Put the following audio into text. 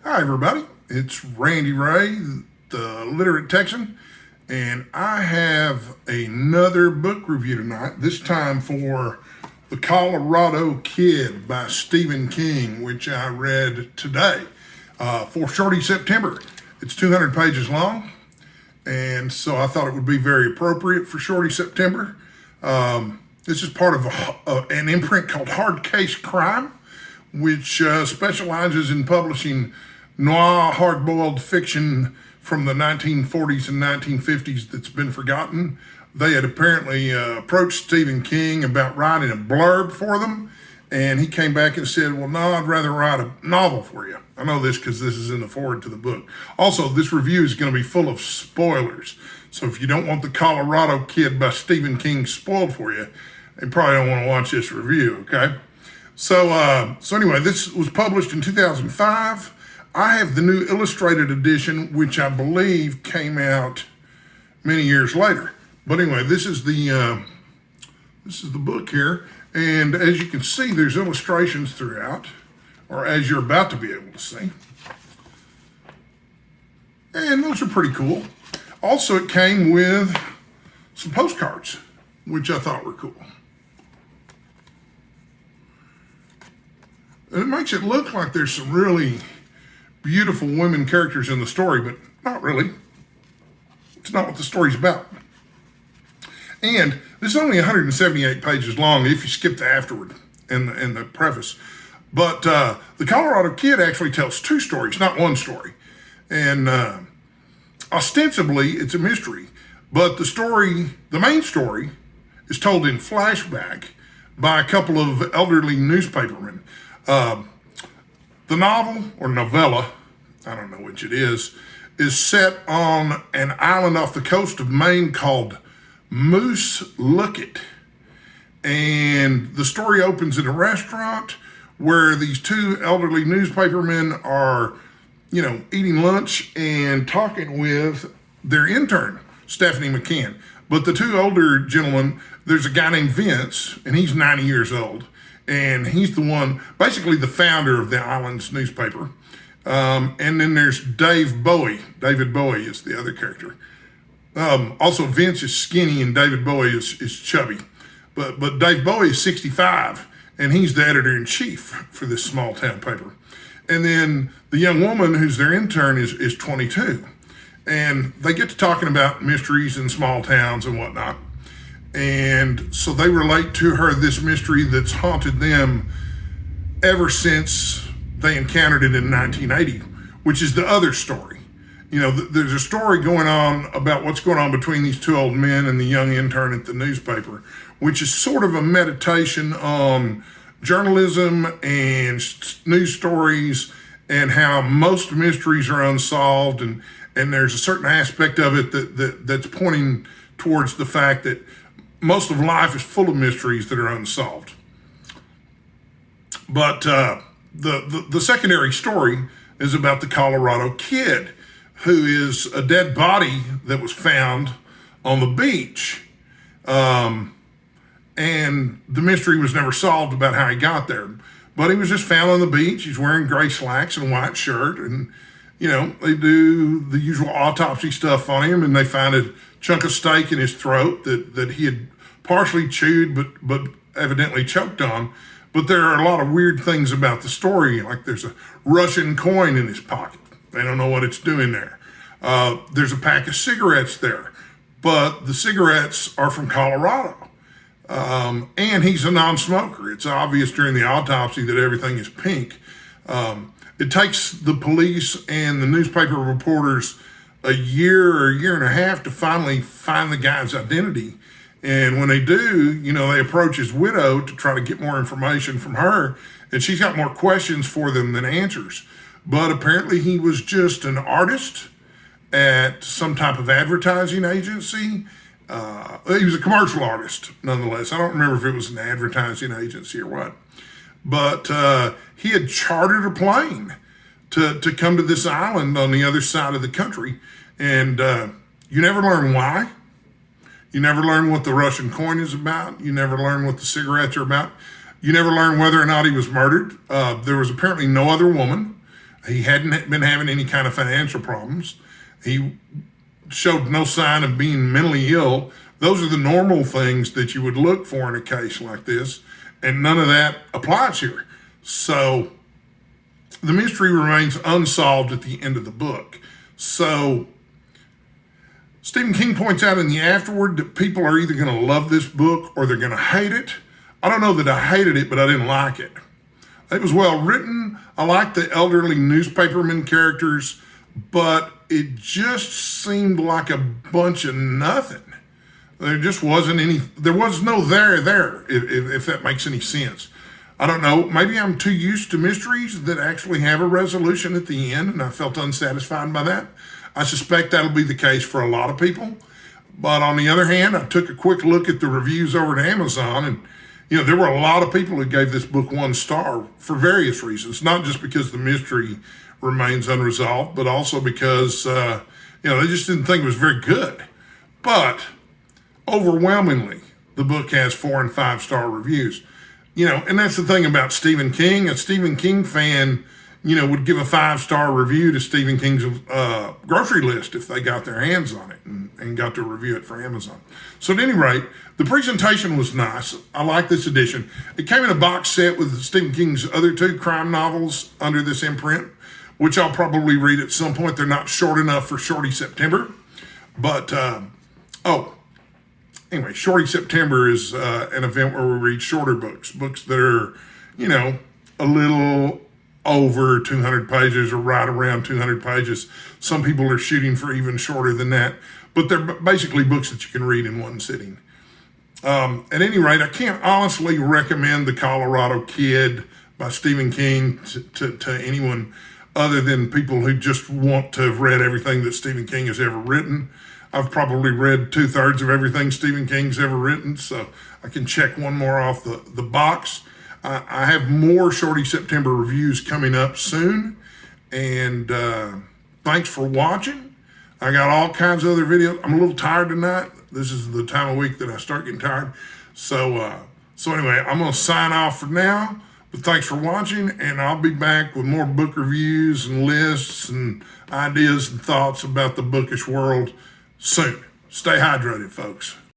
Hi, everybody. It's Randy Ray, the Literate Texan, and I have another book review tonight, this time for The Colorado Kid by Stephen King, which I read today for Shorty September. It's 200 pages long, and so I thought it would be very appropriate for Shorty September. This is part of an imprint called Hard Case Crime, which specializes in publishing noir, hard-boiled fiction from the 1940s and 1950s that's been forgotten. They had apparently approached Stephen King about writing a blurb for them, and he came back and said, well, no, I'd rather write a novel for you. I know this because this is in the foreword to the book. Also, this review is going to be full of spoilers, so if you don't want The Colorado Kid by Stephen King spoiled for you, you probably don't want to watch this review, okay? So anyway, this was published in 2005. I have the new illustrated edition, which I believe came out many years later. But anyway, this is the book here, and as you can see, there's illustrations throughout, or as you're about to be able to see, and those are pretty cool. Also, it came with some postcards, which I thought were cool. And it makes it look like there's some really beautiful women characters in the story, but not really. It's not what the story's about. And this is only 178 pages long if you skip the afterword and the preface. But The Colorado Kid actually tells two stories, not one story. And ostensibly, it's a mystery. But the main story, is told in flashback by a couple of elderly newspapermen. The novel, or novella, I don't know which it is set on an island off the coast of Maine called Moose Lookit. And the story opens in a restaurant where these two elderly newspapermen are, eating lunch and talking with their intern, Stephanie McCann. But the two older gentlemen, there's a guy named Vince, and he's 90 years old. And he's the one, basically the founder of the island's newspaper. And then there's David Bowie is the other character. Also, Vince is skinny and David Bowie is chubby. But Dave Bowie is 65, and he's the editor-in-chief for this small-town paper. And then the young woman who's their intern is 22. And they get to talking about mysteries in small towns and whatnot. And so they relate to her this mystery that's haunted them ever since they encountered it in 1980, which is the other story. There's a story going on about what's going on between these two old men and the young intern at the newspaper, which is sort of a meditation on journalism and news stories and how most mysteries are unsolved. And there's a certain aspect of it that's pointing towards the fact that most of life is full of mysteries that are unsolved. But the secondary story is about the Colorado Kid, who is a dead body that was found on the beach. And the mystery was never solved about how he got there. But he was just found on the beach. He's wearing gray slacks and a white shirt. And, they do the usual autopsy stuff on him, and they find a chunk of steak in his throat that he had partially chewed, but evidently choked on. But there are a lot of weird things about the story, like there's a Russian coin in his pocket. They don't know what it's doing there. There's a pack of cigarettes there, but the cigarettes are from Colorado. And he's a non-smoker. It's obvious during the autopsy that everything is pink. It takes the police and the newspaper reporters a year or a year and a half to finally find the guy's identity. And when they do, they approach his widow to try to get more information from her, and she's got more questions for them than answers. But apparently he was just an artist at some type of advertising agency. He was a commercial artist, nonetheless. I don't remember if it was an advertising agency or what. But he had chartered a plane to come to this island on the other side of the country. And you never learn why. You never learn what the Russian coin is about. You never learn what the cigarettes are about. You never learn whether or not he was murdered. There was apparently no other woman. He hadn't been having any kind of financial problems. He showed no sign of being mentally ill. Those are the normal things that you would look for in a case like this, and none of that applies here. So the mystery remains unsolved at the end of the book. So Stephen King points out in the afterword that people are either going to love this book or they're going to hate it. I don't know that I hated it, but I didn't like it. It was well written. I liked the elderly newspaperman characters, but it just seemed like a bunch of nothing. There just wasn't any, there was no there, if that makes any sense. I don't know, maybe I'm too used to mysteries that actually have a resolution at the end, and I felt unsatisfied by that. I suspect that'll be the case for a lot of people. But on the other hand, I took a quick look at the reviews over at Amazon, and there were a lot of people who gave this book 1 star for various reasons, not just because the mystery remains unresolved, but also because, they just didn't think it was very good. But overwhelmingly, the book has 4 and 5 star reviews. And that's the thing about Stephen King. A Stephen King fan, would give a 5-star review to Stephen King's grocery list if they got their hands on it and got to review it for Amazon. So at any rate, the presentation was nice. I like this edition. It came in a box set with Stephen King's other 2 crime novels under this imprint, which I'll probably read at some point. They're not short enough for Shorty September. But, anyway, Shorty September is an event where we read shorter books that are, a little over 200 pages or right around 200 pages. Some people are shooting for even shorter than that, but they're basically books that you can read in one sitting. At any rate, I can't honestly recommend The Colorado Kid by Stephen King to anyone other than people who just want to have read everything that Stephen King has ever written. I've probably read 2/3 of everything Stephen King's ever written, so I can check one more off the box. I have more Shorty September reviews coming up soon, and thanks for watching. I got all kinds of other videos. I'm a little tired tonight. This is the time of week that I start getting tired. So anyway, I'm going to sign off for now, but thanks for watching, and I'll be back with more book reviews and lists and ideas and thoughts about the bookish world soon. Stay hydrated, folks.